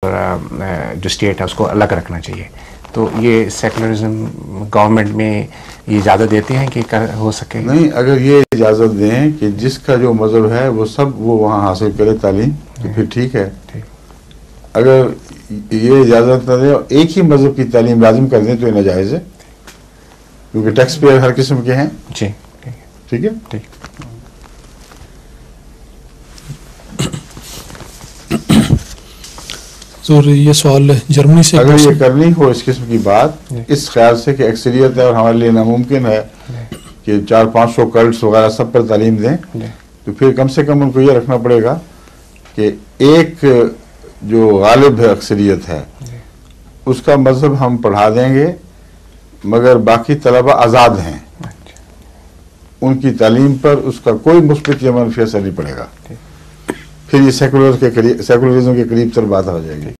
जो स्टेट है उसको अलग रखना चाहिए। तो ये सेकुलरिज्म गवर्नमेंट में ये इजाज़त देते हैं कि हो सके? नहीं, अगर ये इजाज़त दें कि जिसका जो मज़हब है वो सब वो वहाँ हासिल करे तालीम, तो फिर ठीक है। अगर ये इजाज़त न दें और एक ही मज़हब की तालीम लाजिम कर दें तो ये नाजायज़ है, क्योंकि टैक्स पेयर हर किस्म के हैं। जी, ठीक है। ठीक। तो ये सवाल जर्मनी से अगर ये करनी हो इस किस्म की बात, इस ख्याल से कि अक्सरियत है और हमारे लिए नामुमकिन है कि 400-500 कल्ट्स वगैरह सब पर तालीम दें, तो फिर कम से कम उनको ये रखना पड़ेगा कि एक जो गालिब है अक्सरियत है उसका मजहब हम पढ़ा देंगे, मगर बाकी तलबा आज़ाद हैं, उनकी तालीम पर उसका कोई मुस्बित या मनफी असर नहीं पड़ेगा। फिर ये सेकुलरिज्म के करीब तर बात हो जाएगी।